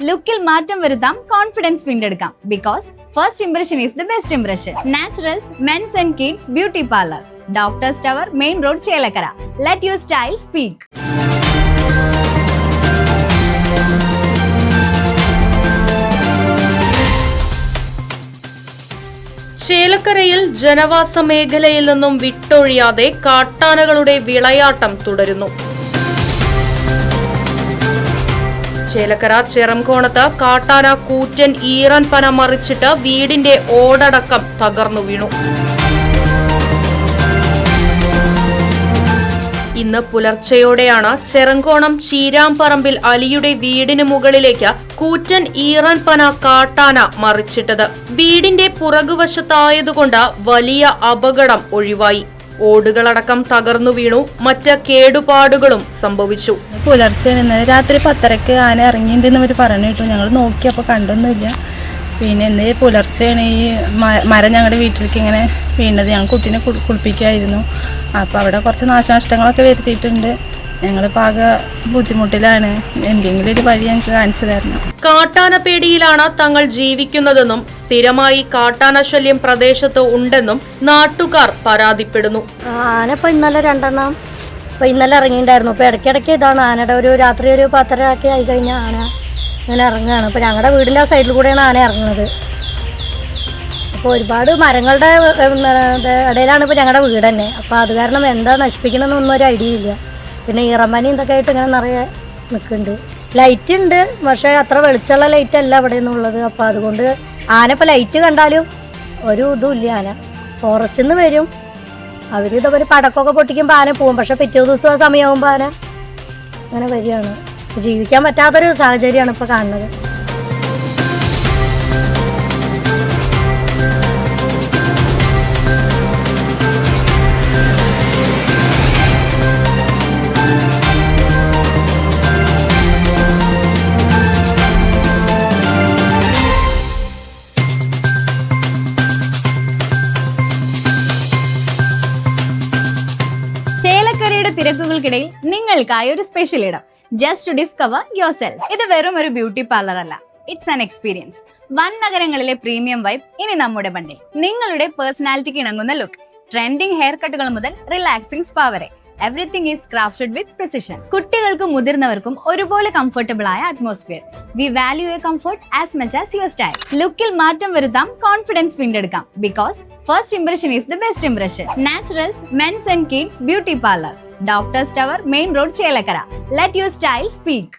ലുക്കിൽ മാറ്റം വരുത്താം, കോൺഫിഡൻസ് വീണ്ടെടുക്കാം. Because first impression is the best impression. Naturals men's and kids beauty parlour, doctors tower, main road, Chelakkara. Let your style speak. ചേലക്കരയിൽ ജനവാസ മേഖലയിൽ നിന്നും വിട്ടൊഴിയാതെ കാട്ടാനകളുടെ വിളയാട്ടം തുടരുന്നു. ചേലക്കര ചെറംകോണത്ത് കാട്ടാന കൂറ്റൻ ഈറൻ പന മറിച്ചിട്ട് വീടിന്റെ ഓടടക്കം തകർന്നു വീണു. ഇന്ന് പുലർച്ചെയോടെയാണ് ചെറങ്കോണം ചീരാംപറമ്പിൽ അലിയുടെ വീടിന് മുകളിലേക്ക് കൂറ്റൻ ഈറൻ പന കാട്ടാന മറിച്ചിട്ടത്. വീടിന്റെ പുറകുവശത്തായതുകൊണ്ട് വലിയ അപകടം ഒഴിവായി. ഓടുകളടക്കം തകർന്നു വീണു. മറ്റ് കേടുപാടുകളും സംഭവിച്ചു. പുലർച്ചെ രാത്രി 10:30 ആന ഇറങ്ങിയിട്ടുണ്ടെന്ന് അവർ പറഞ്ഞു കേട്ടു. ഞങ്ങൾ നോക്കിയപ്പോൾ കണ്ടൊന്നുമില്ല. പിന്നെ ഇന്ന് പുലർച്ചെയാണ് ഈ മരം ഞങ്ങളുടെ വീട്ടിലേക്ക് ഇങ്ങനെ വീണത്. ഞങ്ങൾ കുട്ടീനെ കുളിപ്പിക്കായിരുന്നു. അപ്പോൾ അവിടെ കുറച്ച് നാശനഷ്ടങ്ങളൊക്കെ വരുത്തിയിട്ടുണ്ട്. ഞങ്ങളിപ്പോൾ ആകെ ബുദ്ധിമുട്ടിലാണ്. എന്തെങ്കിലും ഒരു വഴി ഞങ്ങൾക്ക് കാണിച്ചു തരണം. കാട്ടാന പേടിയിലാണ് തങ്ങൾ ജീവിക്കുന്നതെന്നും സ്ഥിരമായി കാട്ടാന ശല്യം പ്രദേശത്ത് ഉണ്ടെന്നും നാട്ടുകാർ പരാതിപ്പെടുന്നു. ആന ഇപ്പോൾ ഇന്നലെ 2 ഇപ്പോൾ ഇന്നലെ ഇറങ്ങിയിട്ടുണ്ടായിരുന്നു. ഇപ്പോൾ ഇടയ്ക്കിടയ്ക്ക് ഇതാണ് ആനയുടെ ഒരു രാത്രി ഒരു 10:30 ആയി കഴിഞ്ഞാൽ ആന ഇങ്ങനെ ഇറങ്ങുകയാണ്. ഇപ്പോൾ ഞങ്ങളുടെ വീടിൻ്റെ ആ സൈഡിൽ കൂടെയാണ് ആന ഇറങ്ങുന്നത്. അപ്പോൾ ഒരുപാട് മരങ്ങളുടെ ഇടയിലാണ് ഇപ്പോൾ ഞങ്ങളുടെ വീട് തന്നെ. അപ്പോൾ അത് കാരണം എന്താ നശിപ്പിക്കണമെന്നൊന്നും ഒരു ഐഡിയ ഇല്ല. പിന്നെ ഈറമ്പനി ഇതൊക്കെ ആയിട്ട് ഇങ്ങനെ നിറയെ നിൽക്കുന്നുണ്ട്. ലൈറ്റ് ഉണ്ട്, പക്ഷേ അത്ര വെളിച്ചമുള്ള ലൈറ്റ് അല്ല ഇവിടെ നിന്നുള്ളത്. അപ്പോൾ അതുകൊണ്ട് ആന ഇപ്പോൾ ലൈറ്റ് കണ്ടാലും ഒരു ഇതും ഇല്ല. ആന ഫോറസ്റ്റിൽ നിന്ന് വരും. അവർ ഇതവർ പടക്കമൊക്കെ പൊട്ടിക്കുമ്പോൾ ആന പോവും. പക്ഷെ പിറ്റേ ദിവസം ആ സമയമാകുമ്പോൾ ആന അങ്ങനെ വരികയാണ്. ജീവിക്കാൻ പറ്റാത്തൊരു സാഹചര്യമാണ് ഇപ്പോൾ കാണുന്നത്. ചേലക്കരയുടെ തിരക്കുകൾക്കിടയിൽ നിങ്ങൾക്കായി ഒരു സ്പെഷ്യൽ ഇടം. ജസ്റ്റ് ടു ഡിസ്കവർ യുവർ സെൽഫ്. ഇത് വെറും ഒരു ബ്യൂട്ടി പാർലർ അല്ല, ഇറ്റ്സ് ആൻ എക്സ്പീരിയൻസ്. വൻ നഗരങ്ങളിലെ പ്രീമിയം വൈബ് ഇനി നമ്മുടെ ബണ്ടിൽ. നിങ്ങളുടെ പേഴ്സണാലിറ്റിക്ക് ഇണങ്ങുന്ന ലുക്ക്, ട്രെൻഡിംഗ് ഹെയർ കട്ടുകൾ മുതൽ റിലാക്സിംഗ് സ്പാ വരെ, everything is crafted with precision. കുട്ടികൾക്കും മുതിർന്നവർക്കും ഒരുപോലെ കംഫർട്ടബിൾ ആയ atmosphere. We value your comfort as much as your style. ലുക്കിൽ മാറ്റം വരുത്താം, കോൺഫിഡൻസ് വീണ്ടെടുക്കാം. Because first impression is the best impression. Naturals men's and kids beauty parlour, doctors tower, main road, Chelakkara. Let your style speak.